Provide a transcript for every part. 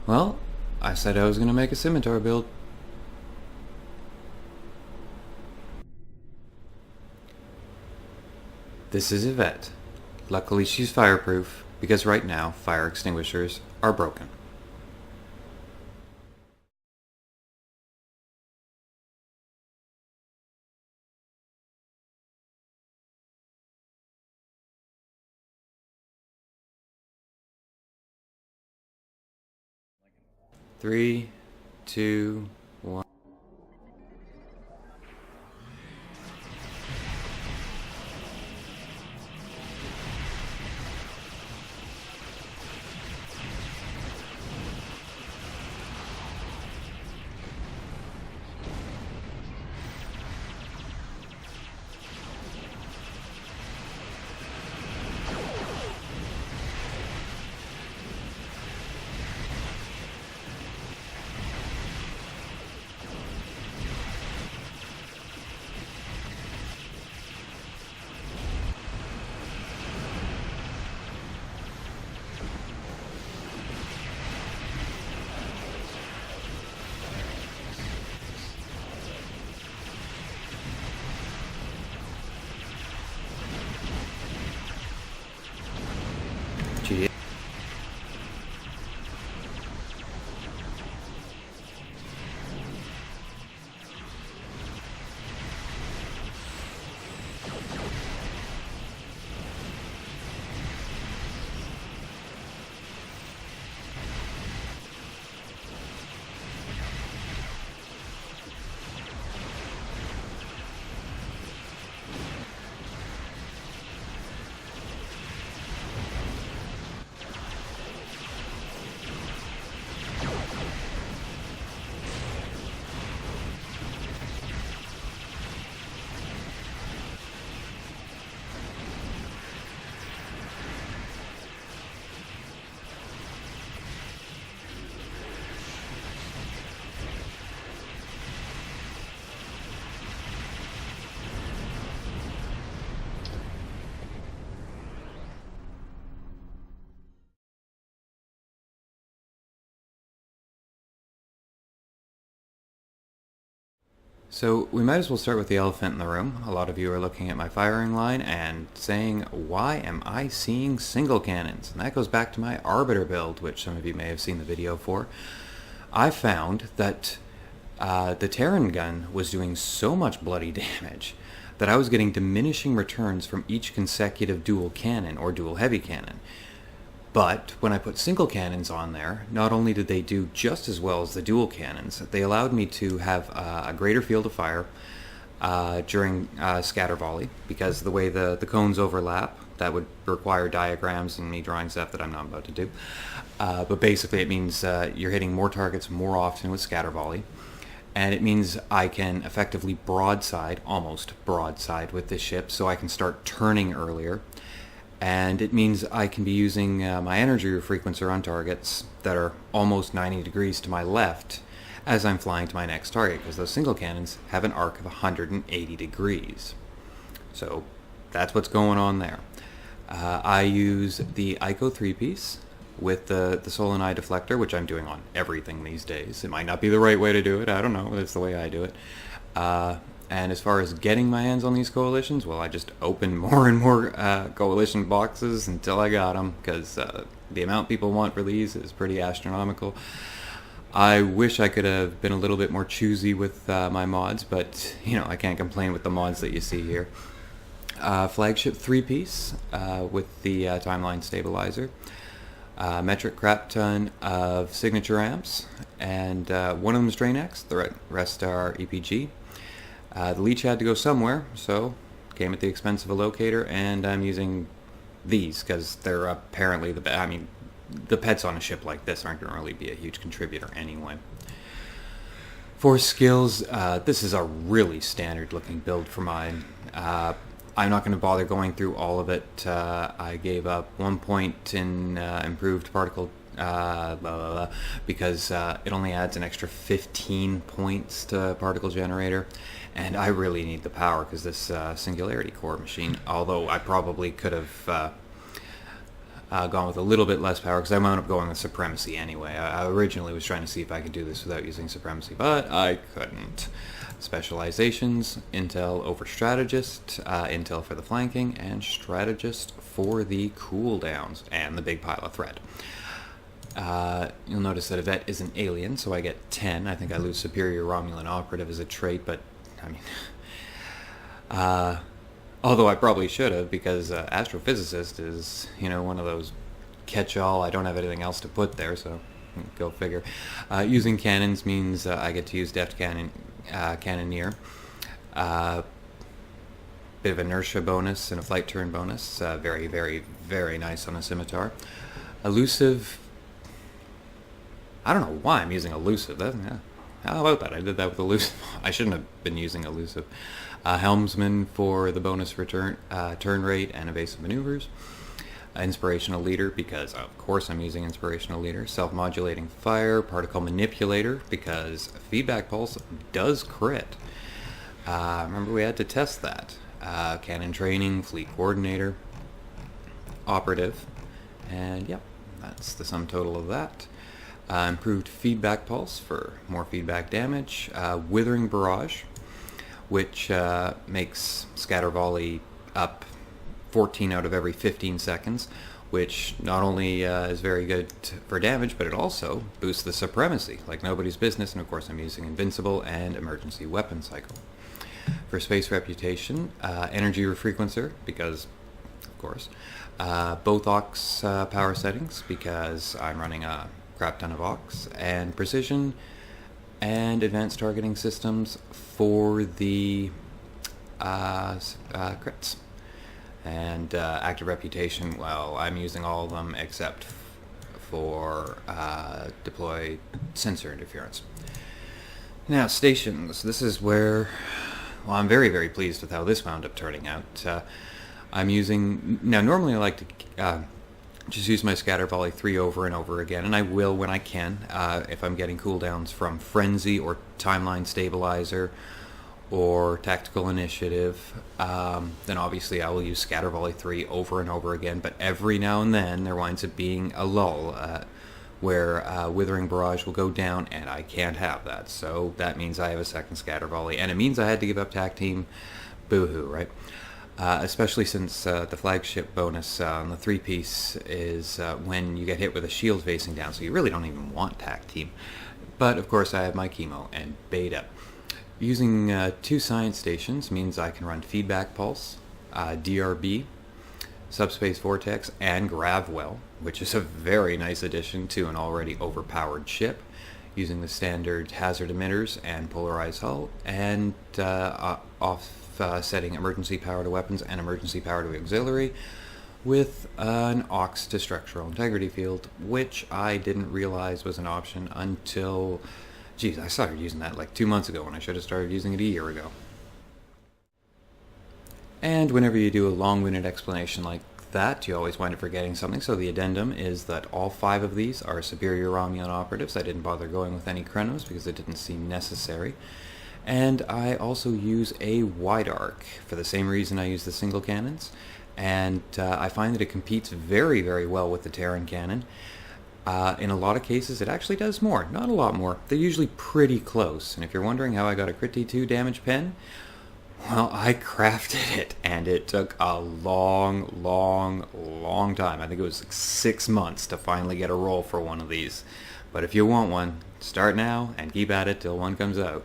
Well, I said I was going to make a scimitar build. This is Yvette. Luckily she's fireproof, because right now fire extinguishers are broken. Three, two, one. Gee. So we might as well start with the elephant in the room. A lot of you are looking at my firing line and saying, why am I seeing single cannons? And that goes back to my Arbiter build, which some of you may have seen the video for. I found that the Terran gun was doing so much bloody damage that I was getting diminishing returns from each consecutive dual cannon or dual heavy cannon. But when I put single cannons on there, not only did they do just as well as the dual cannons, they allowed me to have a greater field of fire during scatter volley, because the way the cones overlap, that would require diagrams and me drawing stuff that I'm not about to do. But basically it means you're hitting more targets more often with scatter volley. And it means I can effectively broadside, almost broadside with this ship, so I can start turning earlier. And it means I can be using my energy refrequencer on targets that are almost 90 degrees to my left as I'm flying to my next target, because those single cannons have an arc of 180 degrees. So that's what's going on there. I use the ICO 3-piece with the solenoid deflector, which I'm doing on everything these days. It might not be the right way to do it, I don't know, that's the way I do it. And as far as getting my hands on these coalitions, well, I just opened more and more coalition boxes until I got them, because the amount people want for these is pretty astronomical. I wish I could have been a little bit more choosy with my mods, but, you know, I can't complain with the mods that you see here. Flagship 3-piece with the timeline stabilizer. Metric crap ton of signature amps, and one of them is Drain X, the rest are EPG. The leech had to go somewhere, so came at the expense of a locator, and I'm using these because they're apparently the best. I mean, the pets on a ship like this aren't going to really be a huge contributor anyway. For skills, this is a really standard looking build for mine. I'm not going to bother going through all of it. I gave up 1 point in improved particle because it only adds an extra 15 points to particle generator, and I really need the power because this singularity core machine, although I probably could have Gone with a little bit less power because I wound up going with Supremacy anyway. I originally was trying to see if I could do this without using Supremacy, but I couldn't. Specializations, Intel over Strategist, Intel for the flanking, and Strategist for the cooldowns, and the big pile of threat. You'll notice that a vet is an alien, so I get 10. I think I lose Superior Romulan Operative as a trait, but, I mean... although I probably should have, because Astrophysicist is, one of those catch-all, I don't have anything else to put there, so go figure. Using cannons means I get to use Deft Cannoneer. Bit of inertia bonus and a flight turn bonus. Very, very, very nice on a scimitar. Elusive... I don't know why I'm using Elusive. How about that? I did that with Elusive. I shouldn't have been using Elusive. Helmsman for the bonus return, turn rate and evasive maneuvers. Inspirational Leader, because of course I'm using Inspirational Leader. Self-modulating fire, Particle Manipulator, because Feedback Pulse does crit. Remember we had to test that. Cannon Training, Fleet Coordinator, Operative, and yep, that's the sum total of that. Improved Feedback Pulse for more feedback damage. Withering Barrage, which makes Scatter Volley up 14 out of every 15 seconds, which not only is very good for damage, but it also boosts the Supremacy like nobody's business, and of course I'm using Invincible and Emergency Weapon Cycle. For Space Reputation, Energy Refrequencer, because, of course, both aux power settings, because I'm running a crap ton of aux, and Precision and Advanced Targeting Systems for the crits. And Active Reputation, well, I'm using all of them except for Deploy Sensor Interference. Now, stations. This is where, well, I'm very, very pleased with how this wound up turning out. I'm using, now normally I like to just use my Scatter Volley 3 over and over again, and I will when I can, if I'm getting cooldowns from Frenzy or Timeline Stabilizer or Tactical Initiative, then obviously I will use Scatter Volley 3 over and over again, but every now and then there winds up being a lull where Withering Barrage will go down, and I can't have that, so that means I have a second Scatter Volley, and it means I had to give up Tac Team. Boo-hoo, right? Especially since the flagship bonus on the 3-piece is when you get hit with a shield facing down, so you really don't even want Tac Team. But of course I have my chemo and Beta. Using 2 science stations means I can run Feedback Pulse, DRB, Subspace Vortex, and Gravwell, which is a very nice addition to an already overpowered ship, using the standard hazard emitters and polarized hull, and offsetting emergency power to weapons and emergency power to auxiliary with an aux to structural integrity field, which I didn't realize was an option until, geez, I started using that like 2 months ago when I should have started using it a year ago. And whenever you do a long-winded explanation like that, you always wind up forgetting something, so the addendum is that all 5 of these are superior Romulan operatives. I didn't bother going with any Krenos because it didn't seem necessary. And I also use a wide arc for the same reason I use the single cannons, and I find that it competes very, very well with the Terran cannon. In a lot of cases it actually does more, not a lot more. They're usually pretty close, and if you're wondering how I got a crit D2 damage pen, well, I crafted it, and it took a long, long, long time. I think it was like 6 months to finally get a roll for one of these. But if you want one, start now and keep at it till one comes out.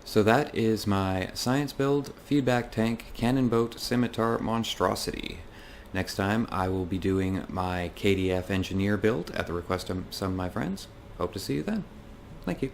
So that is my science build, feedback tank, cannon boat, scimitar monstrosity. Next time I will be doing my KDF engineer build at the request of some of my friends. Hope to see you then. Thank you.